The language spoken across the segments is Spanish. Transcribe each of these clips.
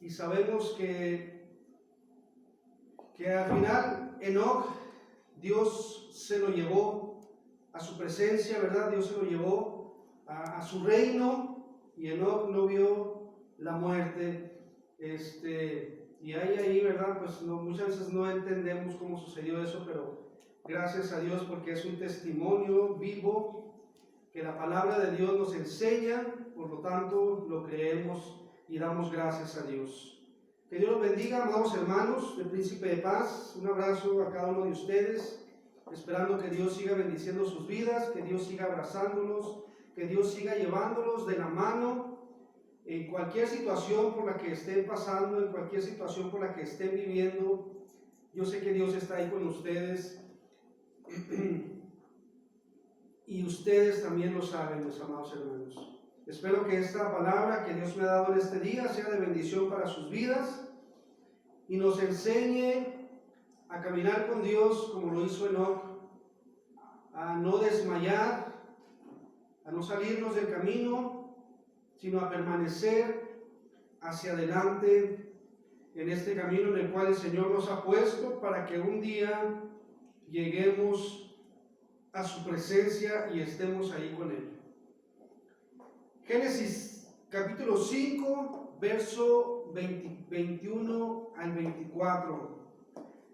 y sabemos que al final Enoc, Dios se lo llevó a su presencia, ¿verdad? Dios se lo llevó a su reino, y Enoc no vio la muerte. Y ahí, ¿verdad? Pues muchas veces no entendemos cómo sucedió eso, pero gracias a Dios, porque es un testimonio vivo que la palabra de Dios nos enseña, por lo tanto lo creemos y damos gracias a Dios. Que Dios los bendiga, amados hermanos del Príncipe de Paz. Un abrazo a cada uno de ustedes, esperando que Dios siga bendiciendo sus vidas, que Dios siga abrazándolos, que Dios siga llevándolos de la mano en cualquier situación por la que estén pasando, en cualquier situación por la que estén viviendo. Yo sé que Dios está ahí con ustedes y ustedes también lo saben, mis amados hermanos. Espero que esta palabra que Dios me ha dado en este día sea de bendición para sus vidas y nos enseñe a caminar con Dios como lo hizo Enoc, a no desmayar, a no salirnos del camino, sino a permanecer hacia adelante en este camino en el cual el Señor nos ha puesto, para que un día lleguemos a su presencia y estemos ahí con Él. Génesis capítulo 5, verso 21 al 24.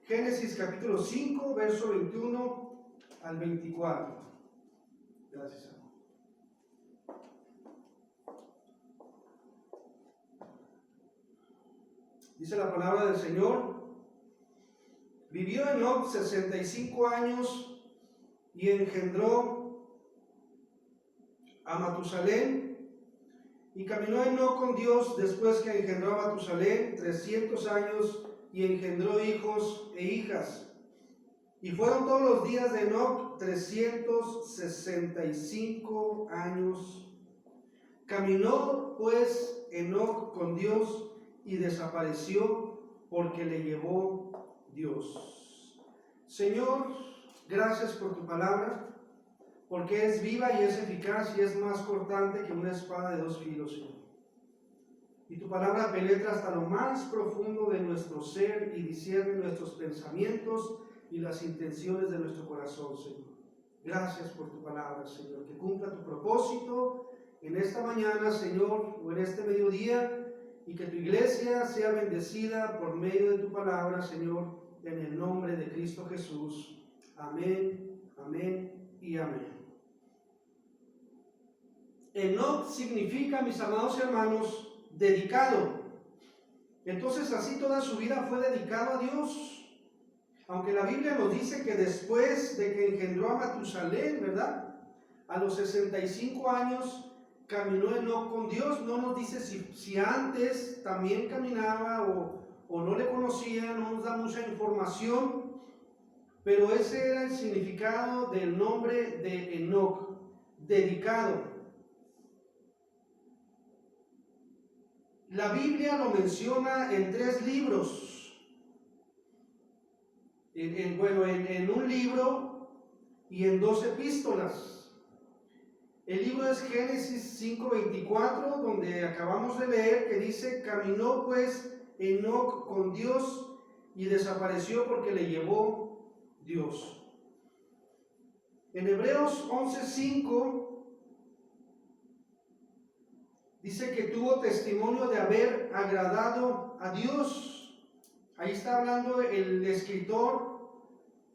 Génesis capítulo 5, verso 21 al 24. Gracias, amor. Dice la palabra del Señor: vivió Enoc 65 años y engendró a Matusalén. Y caminó Enoc con Dios después que engendró a Matusalén 300 años y engendró hijos e hijas. Y fueron todos los días de Enoc 365 años. Caminó pues Enoc con Dios y desapareció porque le llevó Dios. Señor, gracias por tu palabra, porque es viva y es eficaz y es más cortante que una espada de 2 filos, Señor. Y tu palabra penetra hasta lo más profundo de nuestro ser y discierne nuestros pensamientos y las intenciones de nuestro corazón, Señor. Gracias por tu palabra, Señor, que cumpla tu propósito en esta mañana, Señor, o en este mediodía, y que tu iglesia sea bendecida por medio de tu palabra, Señor, en el nombre de Cristo Jesús. Amén, amén y amén. Enoc significa, mis amados hermanos, dedicado. Entonces, así toda su vida fue dedicado a Dios. Aunque la Biblia nos dice que después de que engendró a Matusalén, ¿verdad?, a los 65 años caminó Enoc con Dios. No nos dice si antes también caminaba o no le conocía, no nos da mucha información, pero ese era el significado del nombre de Enoc, dedicado. La Biblia lo menciona en 3 libros. En un libro y en 2 epístolas. El libro es Génesis 5:24, donde acabamos de leer, que dice: caminó pues Enoc con Dios y desapareció porque le llevó Dios. En Hebreos 11:5 dice que tuvo testimonio de haber agradado a Dios. Ahí está hablando el escritor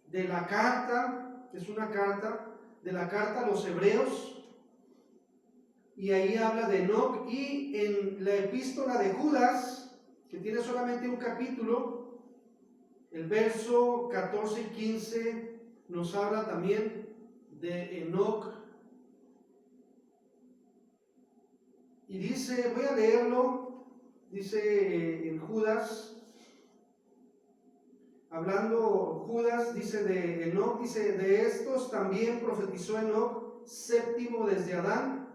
de la carta, es una carta, de la carta a los Hebreos, y ahí habla de Enoc. Y en la epístola de Judas, que tiene solamente un capítulo, el verso 14 y 15 nos habla también de Enoc. Y dice, voy a leerlo, dice en Judas, hablando Judas, dice de Enoc, dice: de estos también profetizó Enoc, séptimo desde Adán,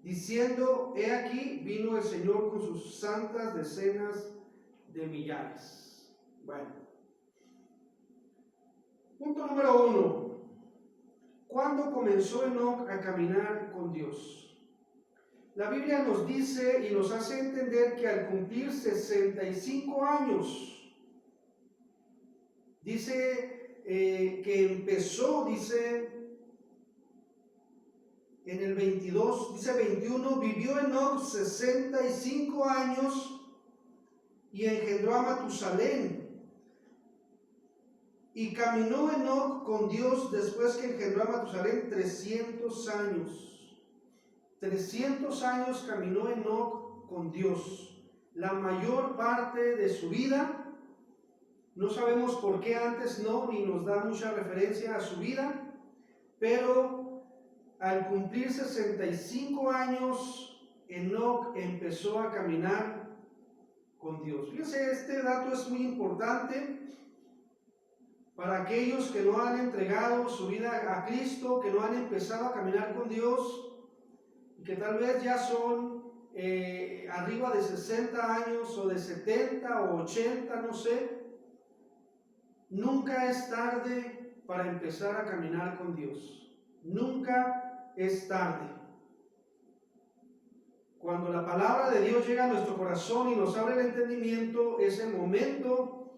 diciendo: he aquí vino el Señor con sus santas decenas de millares. Bueno, punto número 1. ¿Cuándo comenzó Enoc a caminar con Dios? La Biblia nos dice y nos hace entender que al cumplir 65 años, dice que empezó, dice en el 22, dice 21, vivió Enoc 65 años y engendró a Matusalén. Y caminó Enoc con Dios después que engendró a Matusalén 300 años. 300 años caminó Enoc con Dios. La mayor parte de su vida, no sabemos por qué antes no, ni nos da mucha referencia a su vida, pero al cumplir 65 años, Enoc empezó a caminar con Dios. Fíjense, este dato es muy importante para aquellos que no han entregado su vida a Cristo, que no han empezado a caminar con Dios, y que tal vez ya son arriba de 60 años o de 70 o 80, no sé. Nunca es tarde para empezar a caminar con Dios. Nunca es tarde. Cuando la palabra de Dios llega a nuestro corazón y nos abre el entendimiento, es el momento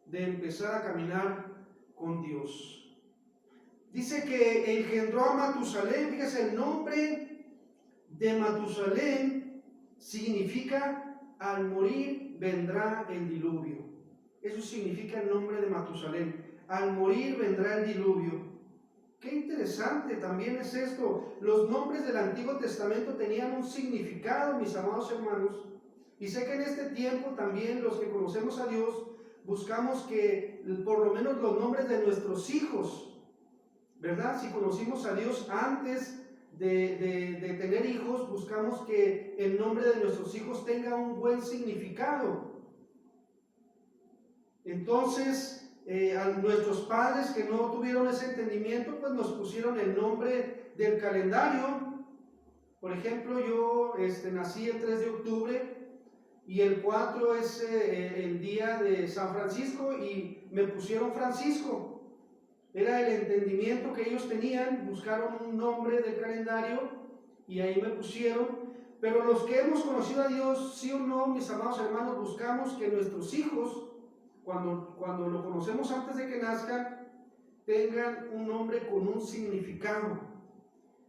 de empezar a caminar con Dios. Dice que engendró a Matusalén. Fíjese, el nombre de Matusalén significa al morir vendrá el diluvio. Eso significa el nombre de Matusalén. Al morir vendrá el diluvio. Qué interesante también es esto. Los nombres del Antiguo Testamento tenían un significado, mis amados hermanos. Y sé que en este tiempo también los que conocemos a Dios buscamos que por lo menos los nombres de nuestros hijos, ¿verdad? Si conocimos a Dios antes de tener hijos, buscamos que el nombre de nuestros hijos tenga un buen significado. Entonces, a nuestros padres que no tuvieron ese entendimiento, pues nos pusieron el nombre del calendario. Por ejemplo, yo nací el 3 de octubre y el 4 es el día de San Francisco y me pusieron Francisco. Era el entendimiento que ellos tenían, buscaron un nombre del calendario y ahí me pusieron. Pero los que hemos conocido a Dios, sí o no, mis amados hermanos, buscamos que nuestros hijos, cuando lo conocemos antes de que nazcan, tengan un nombre con un significado.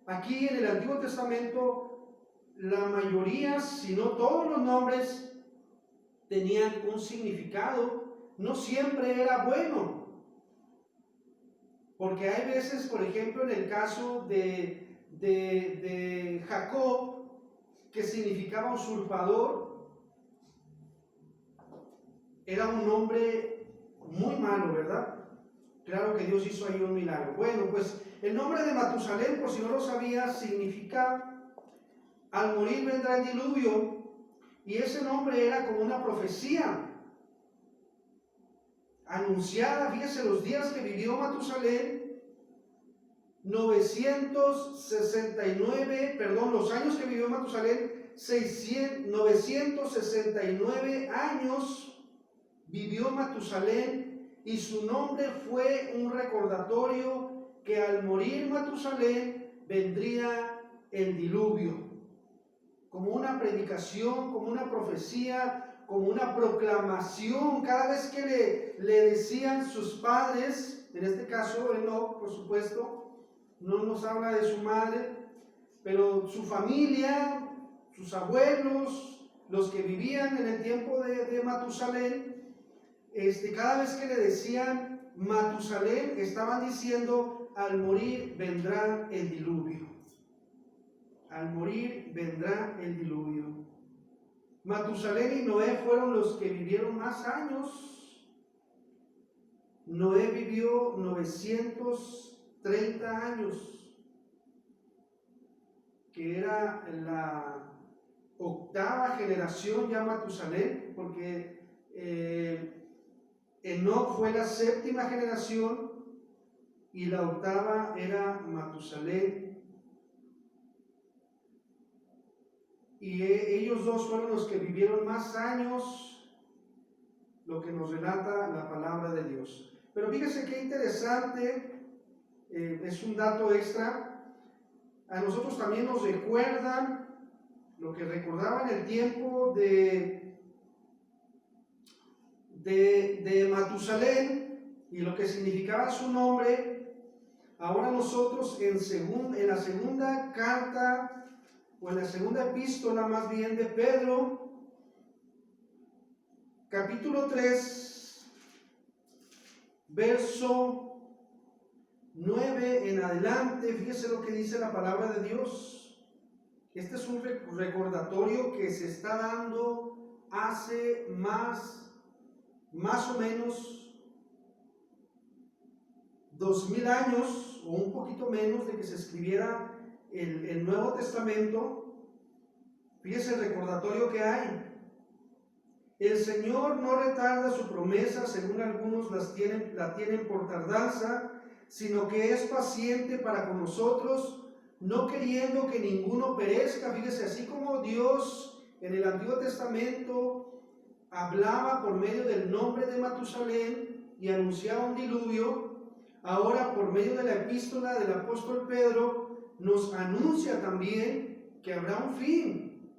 Aquí en el Antiguo Testamento, la mayoría, si no todos los nombres, tenían un significado. No siempre era bueno. Porque hay veces, por ejemplo, en el caso de Jacob, que significaba usurpador, era un nombre muy malo, ¿verdad? Claro que Dios hizo ahí un milagro. Bueno, pues el nombre de Matusalén, por si no lo sabías, significa al morir vendrá el diluvio, y ese nombre era como una profecía anunciada. Fíjese los días que vivió Matusalén, 969, los años que vivió Matusalén, 969 años vivió Matusalén, y su nombre fue un recordatorio que al morir Matusalén vendría el diluvio, como una predicación, como una profecía, como una proclamación. Cada vez que le decían sus padres, en este caso Enoc, por supuesto, no nos habla de su madre, pero su familia, sus abuelos, los que vivían en el tiempo de Matusalén, cada vez que le decían Matusalén, estaban diciendo al morir vendrá el diluvio. Al morir vendrá el diluvio. Matusalén y Noé fueron los que vivieron más años. Noé vivió 930 años, que era la octava generación ya Matusalén, porque Enoc fue la séptima generación y la octava era Matusalén. Y ellos dos fueron los que vivieron más años, lo que nos relata la palabra de Dios. Pero fíjese qué interesante, es un dato extra. A nosotros también nos lo que recordaba en el tiempo de Matusalén y lo que significaba su nombre, ahora nosotros en la segunda carta, o en la segunda epístola más bien de Pedro, capítulo 3, verso 9 en adelante, fíjese lo que dice la palabra de Dios. Este es un recordatorio que se está dando hace más o menos 2000 años o un poquito menos de que se escribiera el Nuevo Testamento. Fíjese el recordatorio que hay. El Señor no retarda su promesa, según algunos la tienen por tardanza, sino que es paciente para con nosotros, no queriendo que ninguno perezca. Fíjese, así como Dios en el Antiguo Testamento hablaba por medio del nombre de Matusalén y anunciaba un diluvio, ahora por medio de la epístola del apóstol Pedro nos anuncia también que habrá un fin,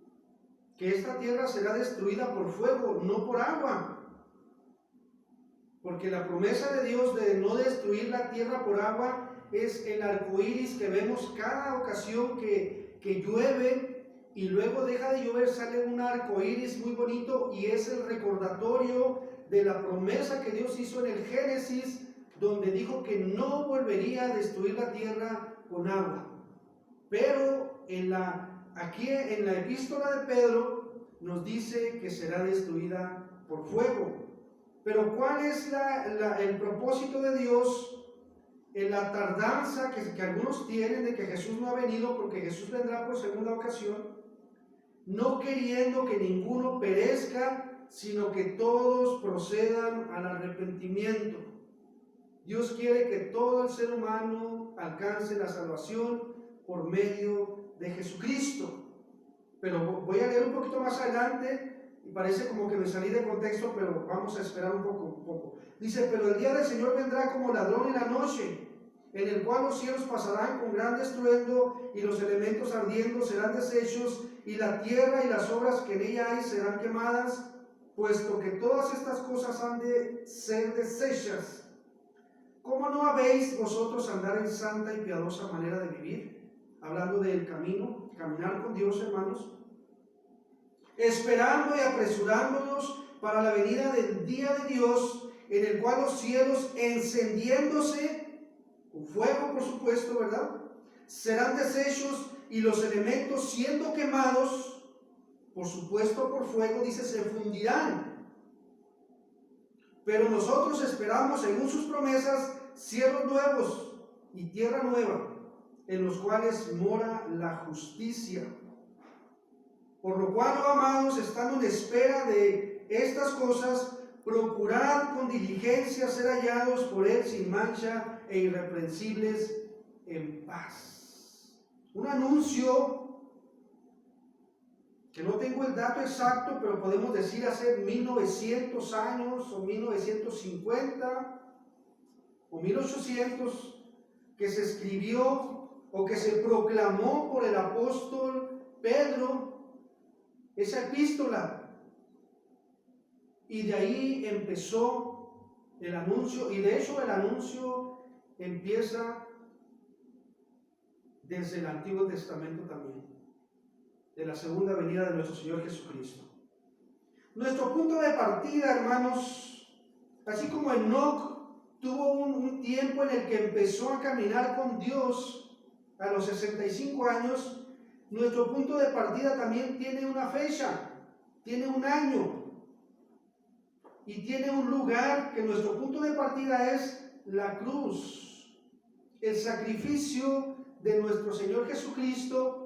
que esta tierra será destruida por fuego, no por agua. Porque la promesa de Dios de no destruir la tierra por agua es el arco iris que vemos cada ocasión que llueve y luego deja de llover, sale un arco iris muy bonito y es el recordatorio de la promesa que Dios hizo en el Génesis, donde dijo que no volvería a destruir la tierra con agua. Pero aquí en la epístola de Pedro nos dice que será destruida por fuego. Pero ¿cuál es el propósito de Dios en la tardanza que algunos tienen de que Jesús no ha venido, porque Jesús vendrá por segunda ocasión? No queriendo que ninguno perezca, sino que todos procedan al arrepentimiento. Dios quiere que todo el ser humano alcance la salvación por medio de Jesucristo. Pero voy a leer un poquito más adelante. Y parece como que me salí de contexto, pero vamos a esperar un poco. Dice, pero el día del Señor vendrá como ladrón en la noche, en el cual los cielos pasarán con gran estruendo, y los elementos ardiendo serán deshechos, y la tierra y las obras que en ella hay serán quemadas, puesto que todas estas cosas han de ser deshechas. ¿Cómo no habéis vosotros andar en santa y piadosa manera de vivir? Hablando del caminar con Dios, hermanos, esperando y apresurándonos para la venida del día de Dios, en el cual los cielos encendiéndose, con fuego por supuesto, ¿verdad?, serán deshechos, y los elementos siendo quemados, por supuesto por fuego, dice, se fundirán. Pero nosotros esperamos, según sus promesas, cielos nuevos y tierra nueva, en los cuales mora la justicia. Por lo cual, oh amados, estando en espera de estas cosas, procurad con diligencia ser hallados por Él sin mancha e irreprensibles en paz. Un anuncio que no tengo el dato exacto, pero podemos decir hace 1900 años o 1950 o 1800, que se escribió o que se proclamó por el apóstol Pedro, esa epístola, y de ahí empezó el anuncio, y de hecho el anuncio empieza desde el Antiguo Testamento también, de la segunda venida de nuestro Señor Jesucristo. Nuestro punto de partida, hermanos, así como Enoc tuvo un tiempo en el que empezó a caminar con Dios a los 65 años, nuestro punto de partida también tiene una fecha, tiene un año y tiene un lugar, que nuestro punto de partida es la cruz, el sacrificio de nuestro Señor Jesucristo,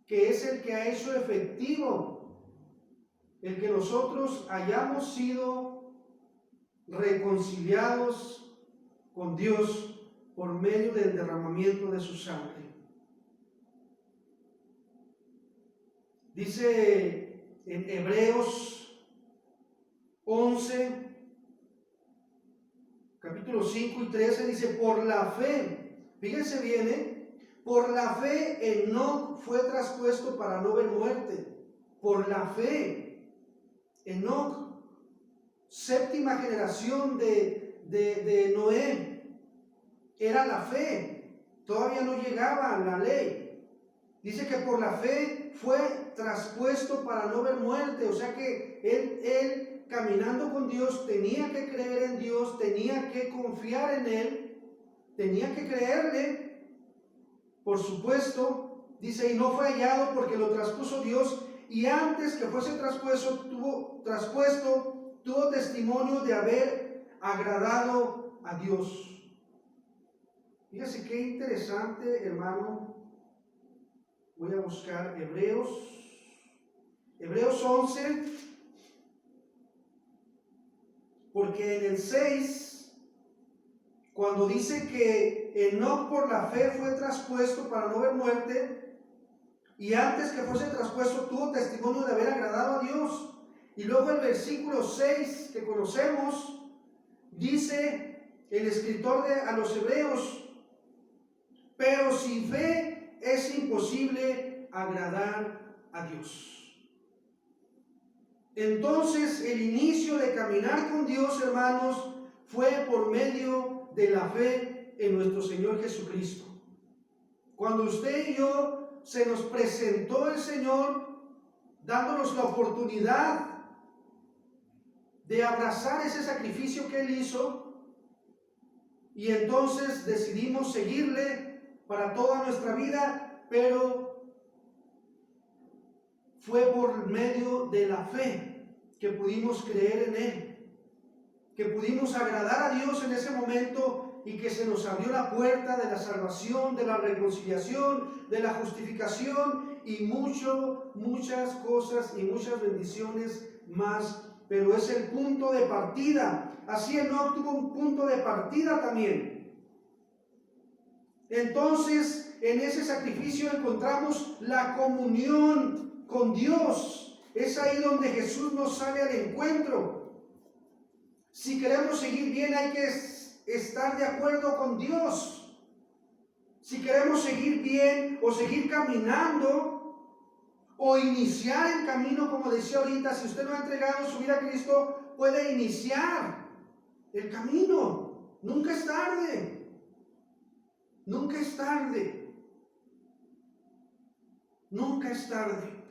que es el que ha hecho efectivo el que nosotros hayamos sido reconciliados con Dios por medio del derramamiento de su sangre. Dice en Hebreos 11, capítulo 5 y 13, dice, por la fe, fíjense bien, Por la fe, Enoc fue traspuesto para no ver muerte. Por la fe, Enoc, séptima generación de Noé, era la fe. Todavía no llegaba la ley. Dice que por la fe fue traspuesto para no ver muerte. O sea que él caminando con Dios tenía que creer en Dios, tenía que confiar en Él, tenía que creerle. Por supuesto, dice, y no fue hallado porque lo traspuso Dios, y antes que fuese traspuesto, tuvo testimonio de haber agradado a Dios. Fíjese qué interesante, hermano. Voy a buscar Hebreos 11, porque en el 6, cuando dice que Enoc por la fe fue traspuesto para no ver muerte, y antes que fuese traspuesto tuvo testimonio de haber agradado a Dios. Y luego el versículo 6 que conocemos, dice el escritor a los Hebreos, pero sin fe es imposible agradar a Dios. Entonces el inicio de caminar con Dios, hermanos, fue por medio de la fe en nuestro Señor Jesucristo. Cuando usted y yo se nos presentó el Señor, dándonos la oportunidad de abrazar ese sacrificio que Él hizo, y entonces decidimos seguirle para toda nuestra vida, pero fue por medio de la fe que pudimos creer en Él, que pudimos agradar a Dios en ese momento y que se nos abrió la puerta de la salvación, de la reconciliación, de la justificación y muchas cosas y muchas bendiciones más. Pero es el punto de partida. Así Enoc tuvo un punto de partida también. Entonces, en ese sacrificio encontramos la comunión con Dios. Es ahí donde Jesús nos sale al encuentro. Si queremos seguir bien, hay que estar de acuerdo con Dios. Si queremos seguir bien o seguir caminando o iniciar el camino, como decía ahorita, si usted no ha entregado su vida a Cristo, puede iniciar el camino. Nunca es tarde. Nunca es tarde. Nunca es tarde.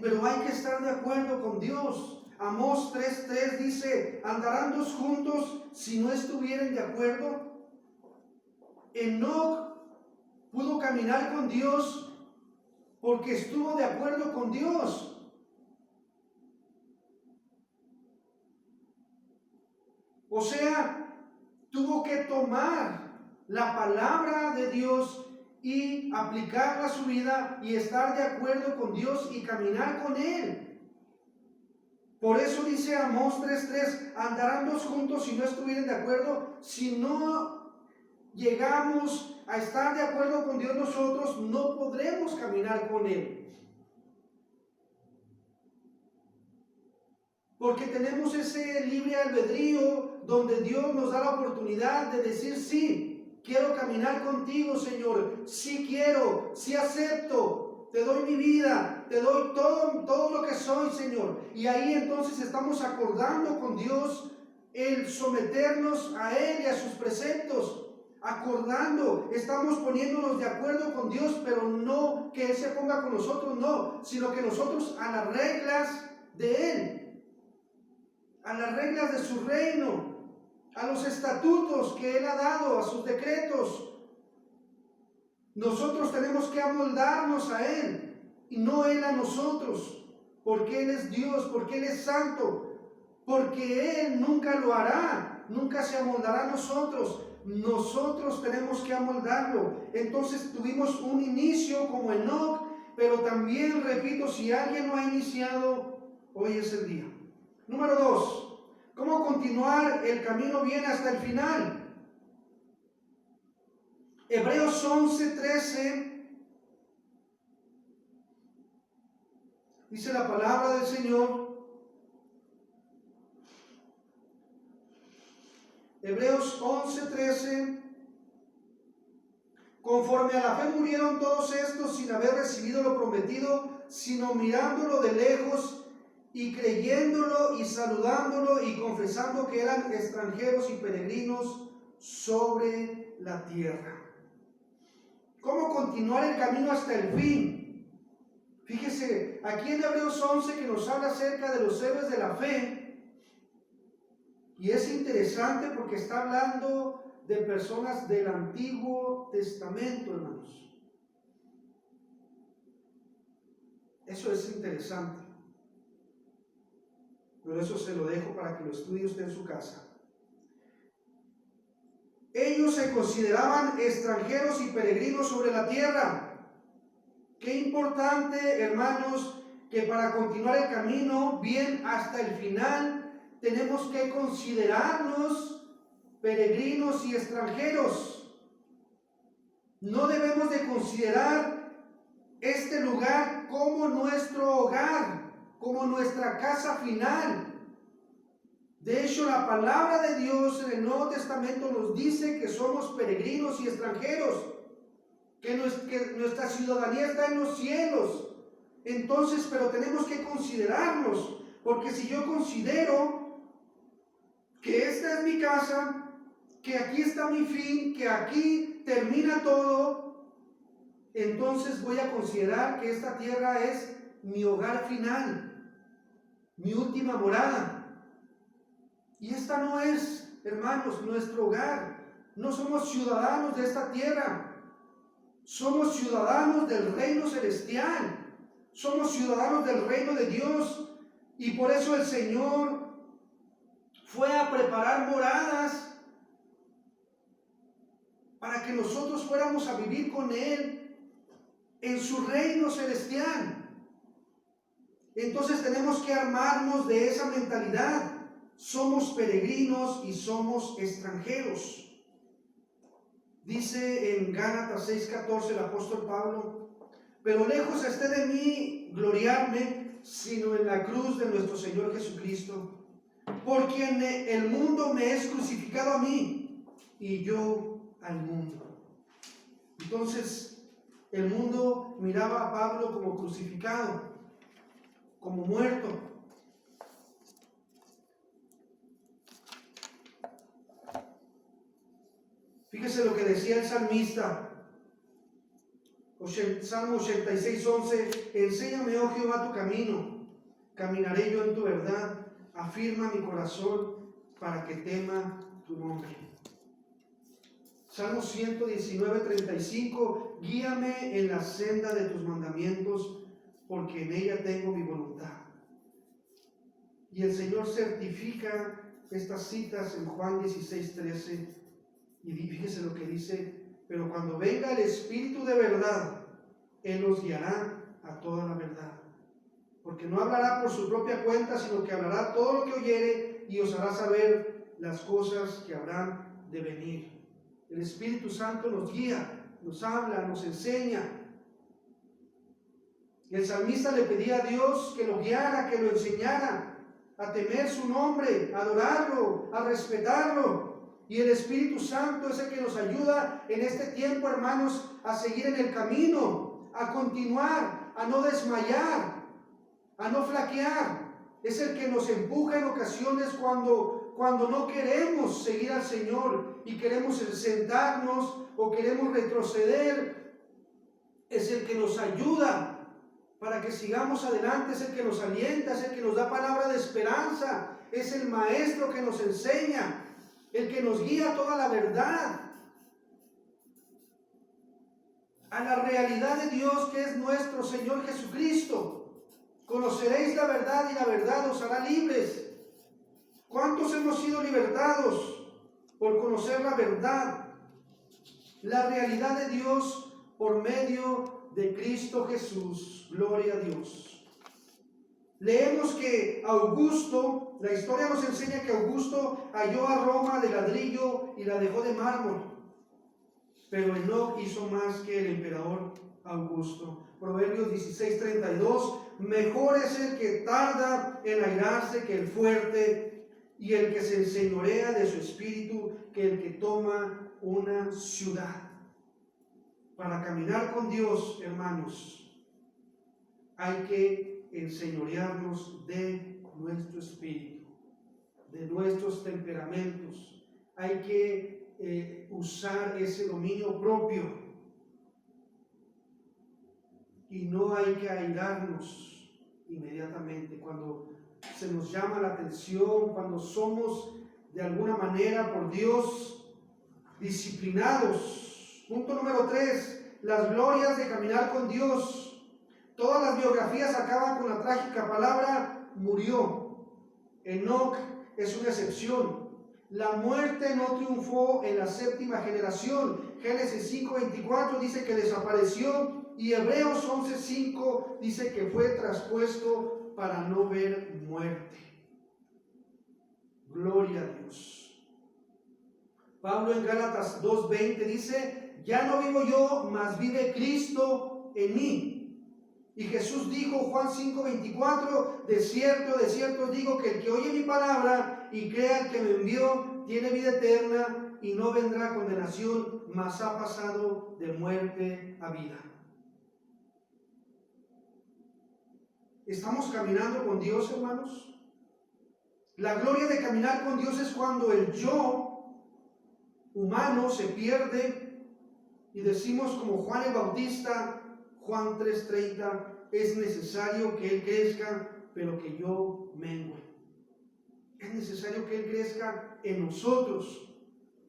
Pero hay que estar de acuerdo con Dios. Amós 3:3 dice, ¿andarán dos juntos si no estuvieren de acuerdo? Enoc pudo caminar con Dios porque estuvo de acuerdo con Dios. O sea, tuvo que tomar la palabra de Dios y aplicarla a su vida y estar de acuerdo con Dios y caminar con Él. Por eso dice Amós 3:3, andarán dos juntos si no estuvieran de acuerdo. Si no llegamos a estar de acuerdo con Dios nosotros, no podremos caminar con Él. Porque tenemos ese libre albedrío donde Dios nos da la oportunidad de decir, sí, quiero caminar contigo, Señor. Sí quiero, sí acepto. Te doy mi vida, te doy todo lo que soy, Señor. Y ahí entonces estamos acordando con Dios el someternos a Él y a sus preceptos. Acordando, estamos poniéndonos de acuerdo con Dios, pero no que Él se ponga con nosotros, no, sino que nosotros a las reglas de Él, a las reglas de su reino, a los estatutos que Él ha dado, a sus decretos. Nosotros tenemos que amoldarnos a Él y no Él a nosotros, porque Él es Dios, porque Él es santo, porque Él nunca lo hará, nunca se amoldará a nosotros. Nosotros tenemos que amoldarlo. Entonces tuvimos un inicio como Enoc, pero también, repito, si alguien no ha iniciado, hoy es el día. Número 2, ¿cómo continuar el camino bien hasta el final? Hebreos 11:13 dice la palabra del Señor. Hebreos 11:13, Conforme a la fe murieron todos estos sin haber recibido lo prometido, sino mirándolo de lejos y creyéndolo y saludándolo y confesando que eran extranjeros y peregrinos sobre la tierra. ¿Cómo continuar el camino hasta el fin? Fíjese, aquí en Hebreos 11 que nos habla acerca de los héroes de la fe, y es interesante porque está hablando de personas del Antiguo Testamento, hermanos. Eso es interesante, pero eso se lo dejo para que lo estudie usted en su casa. Ellos se consideraban extranjeros y peregrinos sobre la tierra. Qué importante, hermanos, que para continuar el camino bien hasta el final, tenemos que considerarnos peregrinos y extranjeros. No debemos de considerar este lugar como nuestro hogar, como nuestra casa final. De hecho, la palabra de Dios en el Nuevo Testamento nos dice que somos peregrinos y extranjeros, que nuestra ciudadanía está en los cielos. Entonces, pero tenemos que considerarnos, porque si yo considero que esta es mi casa, que aquí está mi fin, que aquí termina todo, entonces voy a considerar que esta tierra es mi hogar final, mi última morada. Y esta no es, hermanos, nuestro hogar. No somos ciudadanos de esta tierra. Somos ciudadanos del reino celestial. Somos ciudadanos del reino de Dios. Y por eso el Señor fue a preparar moradas para que nosotros fuéramos a vivir con Él en su reino celestial. Entonces tenemos que armarnos de esa mentalidad. Somos peregrinos y somos extranjeros. Dice en Gálatas 6:14 el apóstol Pablo: pero lejos esté de mí gloriarme, sino en la cruz de nuestro Señor Jesucristo, por quien el mundo me es crucificado a mí y yo al mundo. Entonces el mundo miraba a Pablo como crucificado, como muerto. Fíjese lo que decía el salmista, Salmo 86:11: enséñame, oh Jehová, tu camino, caminaré yo en tu verdad, afirma mi corazón para que tema tu nombre. Salmo 119:35: guíame en la senda de tus mandamientos, porque en ella tengo mi voluntad. Y el Señor certifica estas citas en Juan 16:13. Y fíjese lo que dice: pero cuando venga el Espíritu de verdad, Él los guiará a toda la verdad. Porque no hablará por su propia cuenta, sino que hablará todo lo que oyere y os hará saber las cosas que habrán de venir. El Espíritu Santo nos guía, nos habla, nos enseña. Y el salmista le pedía a Dios que lo guiara, que lo enseñara a temer su nombre, a adorarlo, a respetarlo. Y el Espíritu Santo es el que nos ayuda en este tiempo, hermanos, a seguir en el camino, a continuar, a no desmayar, a no flaquear. Es el que nos empuja en ocasiones cuando no queremos seguir al Señor y queremos sentarnos o queremos retroceder. Es el que nos ayuda para que sigamos adelante, es el que nos alienta, es el que nos da palabra de esperanza, es el maestro que nos enseña, el que nos guía a toda la verdad, a la realidad de Dios que es nuestro Señor Jesucristo. Conoceréis la verdad y la verdad os hará libres. ¿Cuántos hemos sido libertados por conocer la verdad? La realidad de Dios por medio de Cristo Jesús. Gloria a Dios. Leemos que Augusto, la historia nos enseña que Augusto halló a Roma de ladrillo y la dejó de mármol. Pero Enoc hizo más que el emperador Augusto. Proverbios 16:32: mejor es el que tarda en airarse que el fuerte, y el que se enseñorea de su espíritu que el que toma una ciudad. Para caminar con Dios, hermanos, hay que enseñorearnos de nuestro espíritu, de nuestros temperamentos. Hay que usar ese dominio propio y no hay que airarnos inmediatamente cuando se nos llama la atención, cuando somos de alguna manera por Dios disciplinados. Punto número 3, las glorias de caminar con Dios. Todas las biografías acaban con la trágica palabra murió. Enoc es una excepción. La muerte no triunfó en la séptima generación. Génesis 5:24 dice que desapareció y Hebreos 11:5 dice que fue traspuesto para no ver muerte. Gloria a Dios. Pablo en Gálatas 2:20 dice, ya no vivo yo, mas vive Cristo en mí. Y Jesús dijo, Juan 5:24, de cierto digo que el que oye mi palabra y crea al que me envió, tiene vida eterna y no vendrá a condenación, mas ha pasado de muerte a vida. ¿Estamos caminando con Dios, hermanos? La gloria de caminar con Dios es cuando el yo humano se pierde y decimos como Juan el Bautista, Juan 3:30, es necesario que Él crezca, pero que yo mengue. Es necesario que Él crezca en nosotros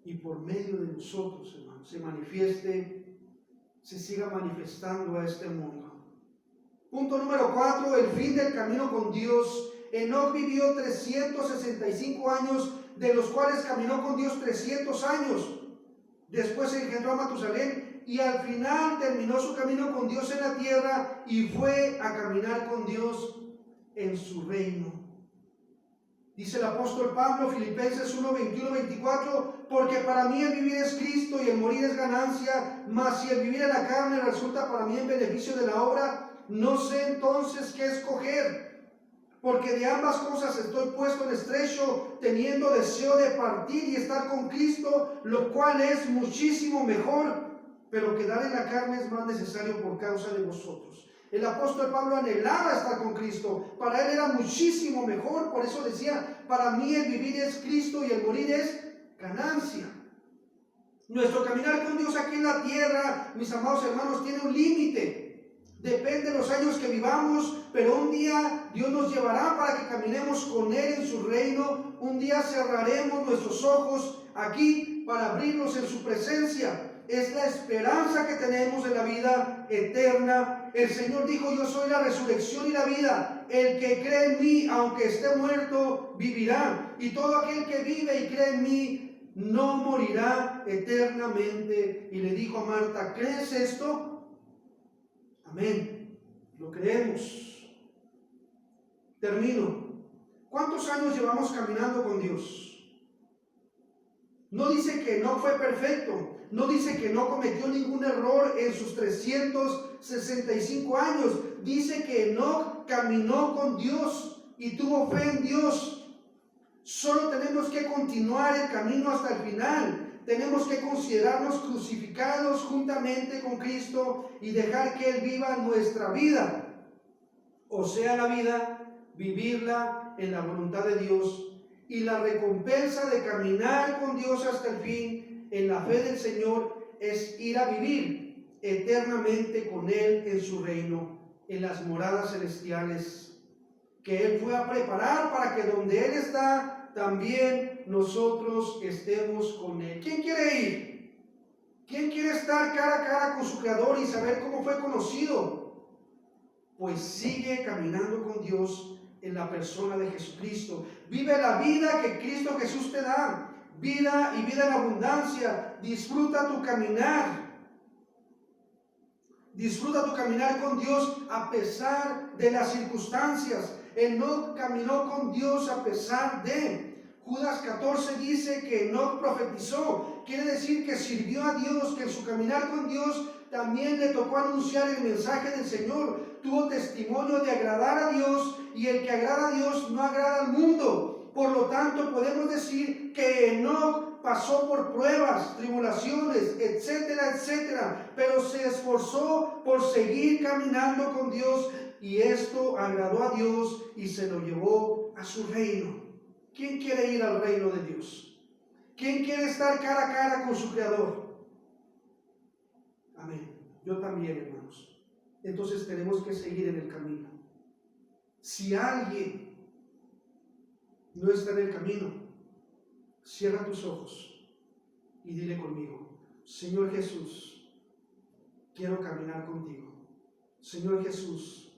y por medio de nosotros, hermanos, se manifieste, se siga manifestando a este mundo. Punto número 4, el fin del camino con Dios. Enoc vivió 365 años, de los cuales caminó con Dios 300 años. Después se engendró a Matusalén y al final terminó su camino con Dios en la tierra y fue a caminar con Dios en su reino. Dice el apóstol Pablo, Filipenses 1:21-24, porque para mí el vivir es Cristo y el morir es ganancia, mas si el vivir en la carne resulta para mí en beneficio de la obra, no sé entonces qué escoger. Porque de ambas cosas estoy puesto en estrecho, teniendo deseo de partir y estar con Cristo, lo cual es muchísimo mejor, pero quedar en la carne es más necesario por causa de vosotros. El apóstol Pablo anhelaba estar con Cristo, para él era muchísimo mejor, por eso decía, para mí el vivir es Cristo y el morir es ganancia. Nuestro caminar con Dios aquí en la tierra, mis amados hermanos, tiene un límite. Depende de los años que vivamos, pero un día Dios nos llevará para que caminemos con Él en su reino. Un día cerraremos nuestros ojos aquí para abrirnos en su presencia. Es la esperanza que tenemos de la vida eterna. El Señor dijo, yo soy la resurrección y la vida. El que cree en mí, aunque esté muerto, vivirá. Y todo aquel que vive y cree en mí, no morirá eternamente. Y le dijo a Marta, ¿crees esto? Amén, lo creemos. Termino. ¿Cuántos años llevamos caminando con Dios? No dice que no fue perfecto, no dice que no cometió ningún error en sus 365 años. Dice que no caminó con Dios y tuvo fe en Dios. Solo tenemos que continuar el camino hasta el final. Tenemos que considerarnos crucificados juntamente con Cristo y dejar que Él viva nuestra vida. O sea, la vida, vivirla en la voluntad de Dios. Y la recompensa de caminar con Dios hasta el fin, en la fe del Señor, es ir a vivir eternamente con Él en su reino, en las moradas celestiales, que Él fue a preparar para que donde Él está, también nosotros estemos con Él. ¿Quién quiere ir? ¿Quién quiere estar cara a cara con su Creador y saber cómo fue conocido? Pues sigue caminando con Dios en la persona de Jesucristo. Vive la vida que Cristo Jesús te da. Vida y vida en abundancia. Disfruta tu caminar. Disfruta tu caminar con Dios a pesar de las circunstancias. Enoc caminó con Dios a pesar de. Judas 14 dice que Enoc profetizó. Quiere decir que sirvió a Dios, que en su caminar con Dios también le tocó anunciar el mensaje del Señor. Tuvo testimonio de agradar a Dios y el que agrada a Dios no agrada al mundo. Por lo tanto, podemos decir que Enoc pasó por pruebas, tribulaciones, etcétera, etcétera, pero se esforzó por seguir caminando con Dios, y esto agradó a Dios y se lo llevó a su reino. ¿Quién quiere ir al reino de Dios? ¿Quién quiere estar cara a cara con su Creador? Amén. Yo también, hermanos. Entonces tenemos que seguir en el camino. Si alguien no está en el camino, cierra tus ojos y dile conmigo: Señor Jesús, quiero caminar contigo. Señor Jesús,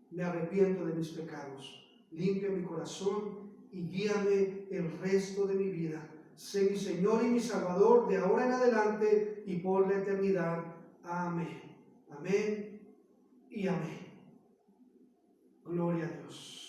me arrepiento de mis pecados. Limpia mi corazón y guíame el resto de mi vida. Sé mi Señor y mi Salvador de ahora en adelante y por la eternidad. Amén. Amén y amén. Gloria a Dios.